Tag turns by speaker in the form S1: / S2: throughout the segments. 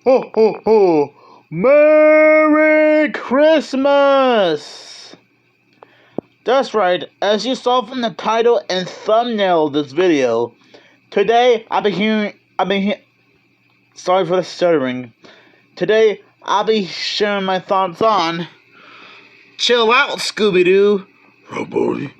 S1: Ho ho ho! Merry Christmas! That's right, as you saw from the title and thumbnail of this video, today sorry for the stuttering. Today I'll be sharing my thoughts on Chill Out, Scooby-Doo, oh boy,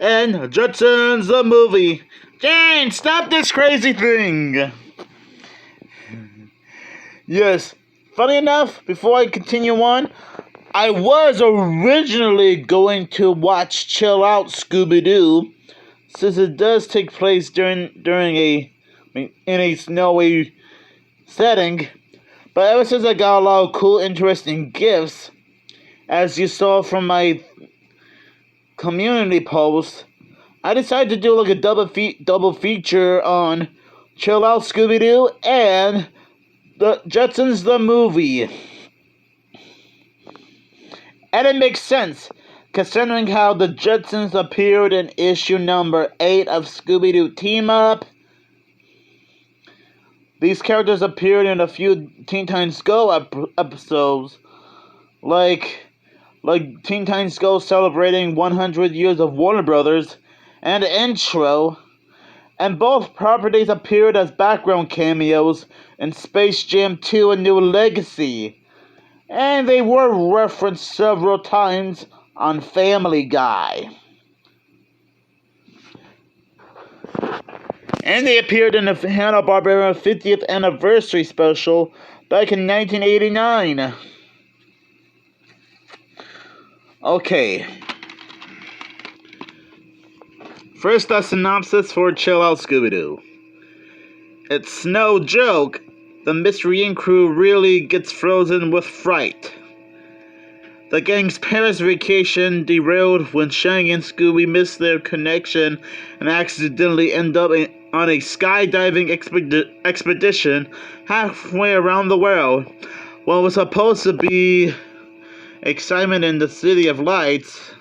S1: and Jetsons the movie. Jane, stop this crazy thing! Yes, funny enough, before I continue on, I was originally going to watch Chill Out, Scooby-Doo, since it does take place in a snowy setting. But ever since I got a lot of cool, interesting gifts, as you saw from my community post, I decided to do like a double feature on Chill Out, Scooby-Doo and the Jetsons the movie. And it makes sense, considering how the Jetsons appeared in issue number 8 of Scooby-Doo Team Up. These characters appeared in a few Teen Titans Go episodes, like Teen Titans Go celebrating 100 years of Warner Brothers, and the intro. And both properties appeared as background cameos in Space Jam 2: A New Legacy. And they were referenced several times on Family Guy. And they appeared in the Hanna-Barbera 50th anniversary special back in 1989. Okay. First, a synopsis for Chill Out, Scooby-Doo. It's no joke, the Mystery Inc. crew really gets frozen with fright. The gang's Paris vacation derailed when Shaggy and Scooby miss their connection and accidentally end up on a skydiving expedition halfway around the world. What was supposed to be excitement in the City of Lights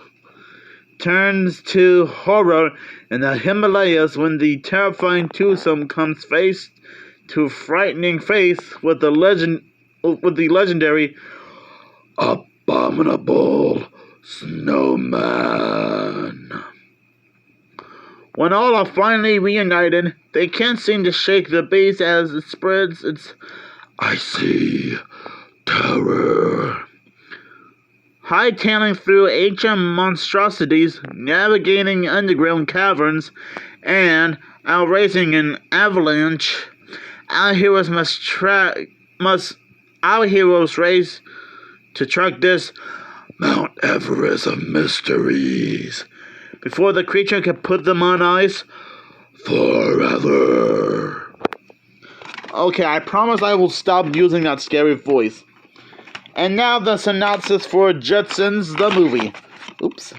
S1: turns to horror in the Himalayas when the terrifying twosome comes face to frightening face with the legendary Abominable Snowman. When all are finally reunited, they can't seem to shake the beast as it spreads its icy terror. Hightailing through ancient monstrosities, navigating underground caverns, and outracing an avalanche, our heroes race to track this Mount Everest of mysteries before the creature can put them on ice forever. Okay, I promise I will stop using that scary voice. And now the synopsis for Jetsons the movie. Oops.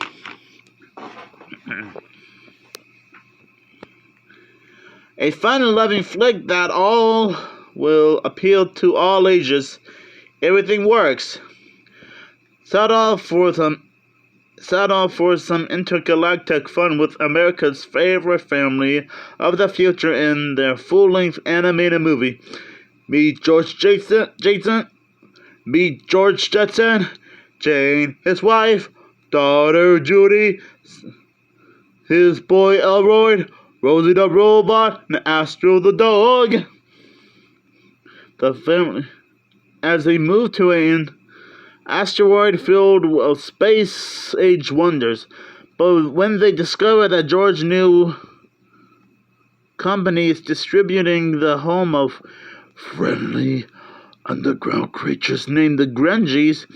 S1: A fun and loving flick that all will appeal to all ages. Everything works. Set off for some intergalactic fun with America's favorite family of the future in their full-length animated movie. Meet George Jetson, Jane, his wife, daughter Judy, his boy Elroy, Rosie the robot, and Astro the dog. The family, as they move to an asteroid filled with space-age wonders, but when they discover that George's new company is distributing the home of friendly underground creatures named the Grungies,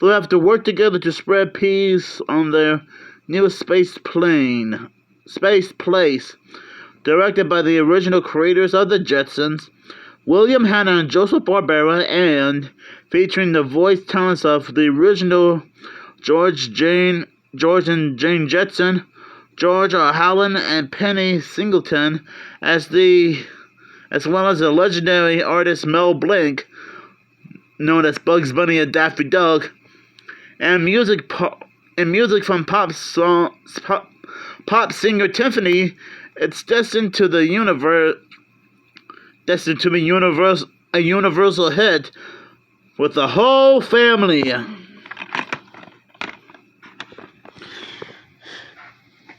S1: they'll have to work together to spread peace on their new space place. Directed by the original creators of the Jetsons, William Hanna and Joseph Barbera, and featuring the voice talents of the original George and Jane Jetson, George R. Howland, and Penny Singleton, as well as the legendary artist Mel Blanc, known as Bugs Bunny and Daffy Duck, and music from pop singer Tiffany. It's destined to be a universal hit with the whole family.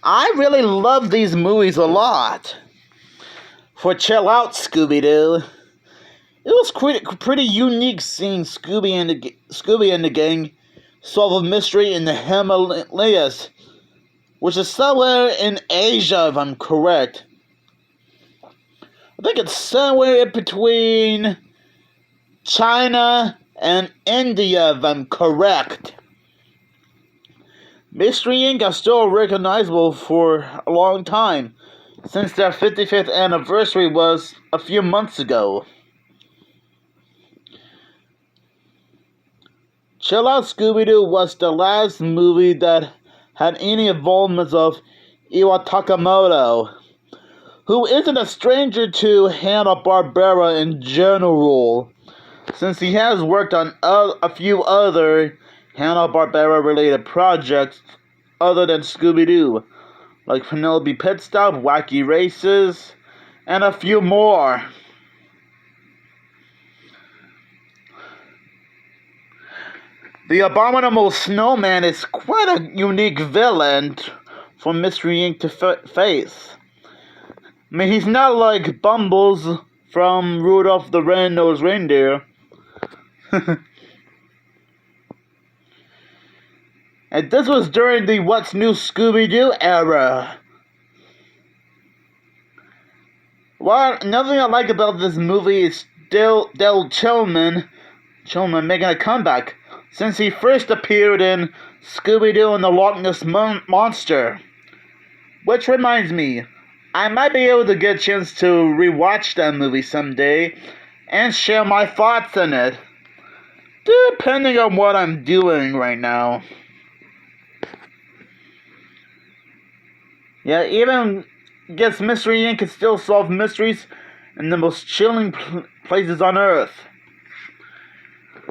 S1: I really love these movies a lot. For Chill Out Scooby-Doo, it was pretty unique seeing Scooby and the gang solve a mystery in the Himalayas, which is somewhere in Asia, if I'm correct. I think it's somewhere in between China and India, if I'm correct. Mystery Inc. are still recognizable for a long time, since their 55th anniversary was a few months ago. Chill Out Scooby-Doo was the last movie that had any involvement of Iwa Takamoto, who isn't a stranger to Hanna-Barbera in general, since he has worked on a few other Hanna-Barbera related projects other than Scooby-Doo, like Penelope Pit Stop, Wacky Races, and a few more. The Abominable Snowman is quite a unique villain for Mystery Inc. to face. I mean, he's not like Bumbles from Rudolph the Red-Nosed Reindeer. And this was during the What's New Scooby-Doo era. Well, another thing I like about this movie is Del Chillman making a comeback, since he first appeared in Scooby-Doo and the Loch Ness Monster. Which reminds me, I might be able to get a chance to rewatch that movie someday and share my thoughts on it, depending on what I'm doing right now. Yeah, even guess Mystery Inc. can still solve mysteries in the most chilling places on Earth.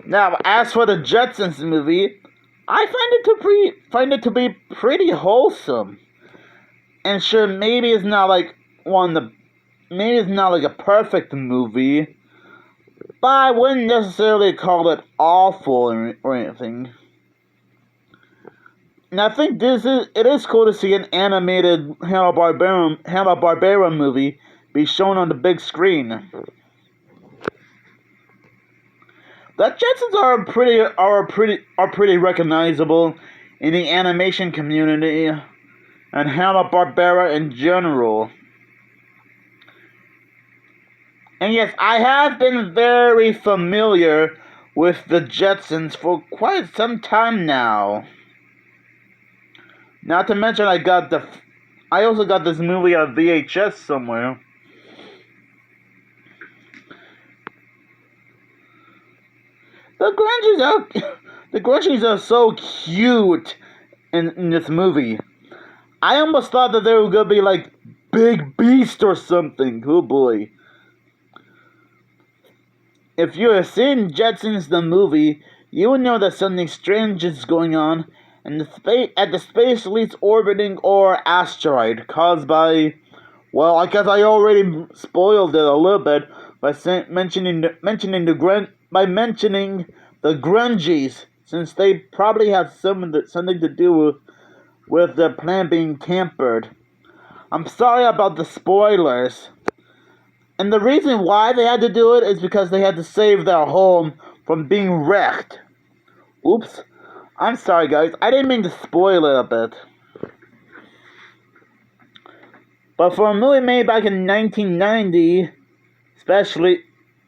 S1: Now, as for the Jetsons movie, I find it to be pretty wholesome. And sure, maybe it's not like a perfect movie, but I wouldn't necessarily call it awful or anything. And I think it is cool to see an animated Hanna-Barbera movie be shown on the big screen. The Jetsons are pretty recognizable in the animation community and Hanna-Barbera in general. And yes, I have been very familiar with the Jetsons for quite some time now. Not to mention I also got this movie on VHS somewhere. The Grunchies are so cute in this movie. I almost thought that they were gonna be like Big Beast or something. Oh boy. If you have seen Jetsons the movie, you will know that something strange is going on at the Space Elite's orbiting or asteroid caused by, well, I guess I already spoiled it a little bit by mentioning the Grunchies, since they probably have something to do with their plan being tampered. I'm sorry about the spoilers. And the reason why they had to do it is because they had to save their home from being wrecked. Oops. I'm sorry, guys. I didn't mean to spoil it a bit. But for a movie made back in 1990,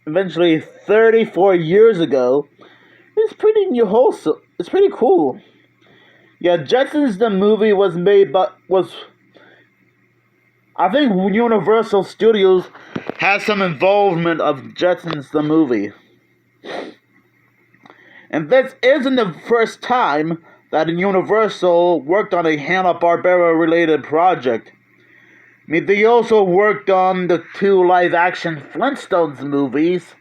S1: eventually 34 years ago, it's pretty wholesome. It's pretty cool. Yeah, Jetsons the movie I think Universal Studios has some involvement of Jetsons the movie. And this isn't the first time that Universal worked on a Hanna-Barbera related project. I mean, they also worked on the 2 live-action Flintstones movies,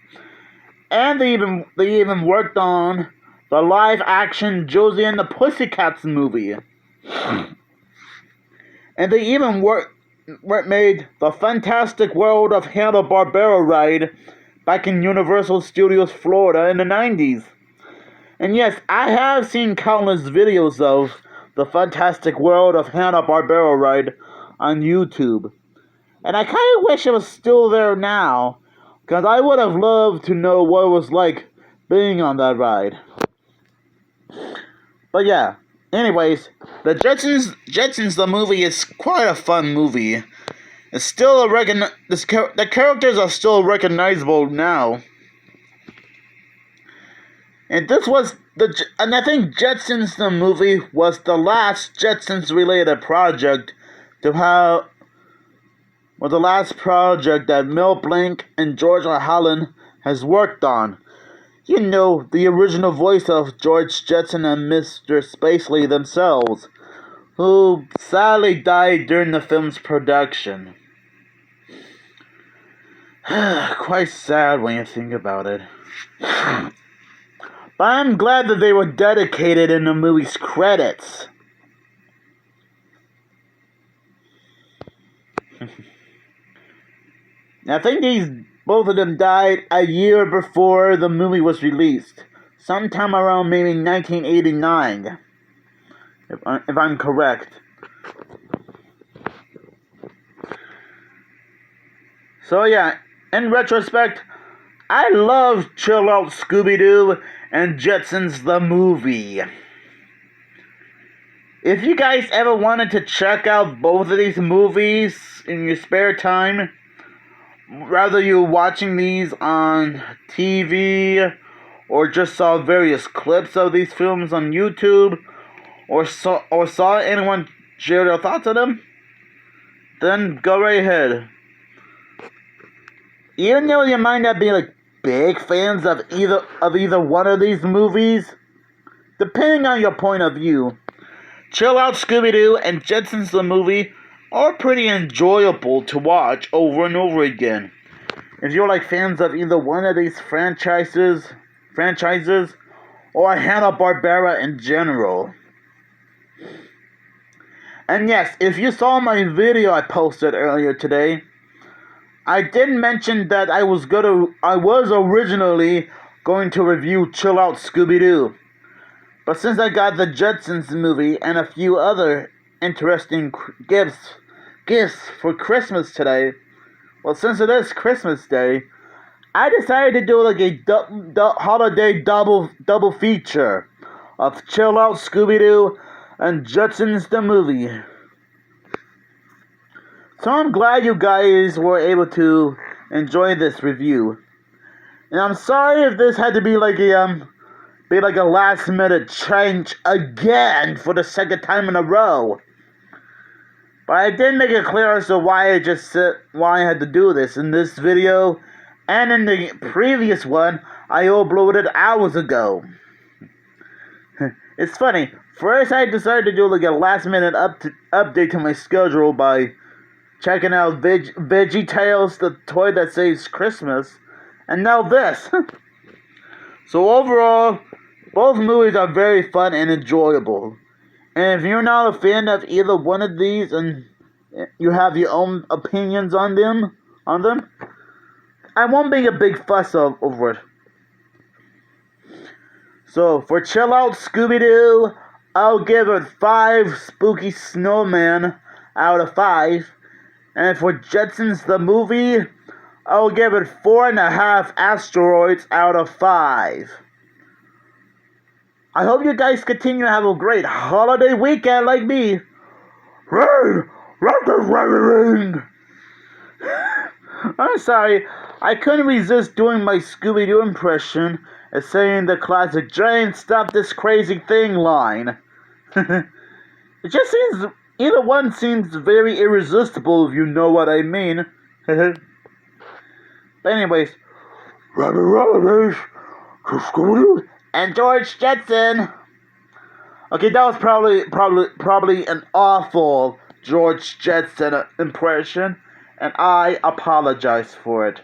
S1: and they even worked on the live-action Josie and the Pussycats movie. And they even made the Fantastic World of Hanna-Barbera ride back in Universal Studios Florida in the 90s. And yes, I have seen countless videos of the Fantastic World of Hanna-Barbera ride on YouTube. And I kind of wish it was still there now, because I would have loved to know what it was like being on that ride. But yeah, anyways, the Jetsons the movie is quite a fun movie. It's still the characters are still recognizable now. And I think Jetsons the movie was the last Jetsons related project the last project that Mel Blanc and George Holland has worked on. You know, the original voice of George Jetson and Mr. Spacely themselves, who sadly died during the film's production. Quite sad when you think about it. But I'm glad that they were dedicated in the movie's credits. I think both of them died a year before the movie was released. Sometime around maybe 1989. If I'm correct. So yeah, in retrospect, I love Chill Out Scooby-Doo and Jetsons the movie. If you guys ever wanted to check out both of these movies in your spare time, whether you're watching these on TV or just saw various clips of these films on YouTube or saw anyone share their thoughts on them, then go right ahead. Even though you might not be big fans of either one of these movies, depending on your point of view, Chill Out Scooby-Doo and Jetsons the movie are pretty enjoyable to watch over and over again. If you're fans of either one of these franchises, or Hanna-Barbera in general. And yes, if you saw my video I posted earlier today, I did mention that I was originally going to review Chill Out Scooby-Doo. But since I got the Jetsons movie and a few other interesting gifts for Christmas today, well, since it is Christmas Day, I decided to do a holiday double feature of Chill Out Scooby-Doo and Jetsons the movie. So I'm glad you guys were able to enjoy this review. And I'm sorry if this had to be a last minute change again for the second time in a row. But I did make it clear as to why I had to do this in this video, and in the previous one I uploaded hours ago. It's funny. First I decided to do a last minute update to my schedule by checking out Veggie Tales, the toy that saves Christmas, and now this. So overall, both movies are very fun and enjoyable. And if you're not a fan of either one of these and you have your own opinions on them, I won't make a big fuss over it. So for Chill Out Scooby-Doo, I'll give it 5 spooky snowmen out of 5. And for Jetsons the movie, I'll give it 4.5 asteroids out of 5. I hope you guys continue to have a great holiday weekend like me. I'm sorry, I couldn't resist doing my Scooby-Doo impression and saying the classic "Jane, stop this crazy thing" line. It just seems, either one seems very irresistible if you know what I mean. But anyways, and George Jetson. Okay, that was probably an awful George Jetson impression, and I apologize for it.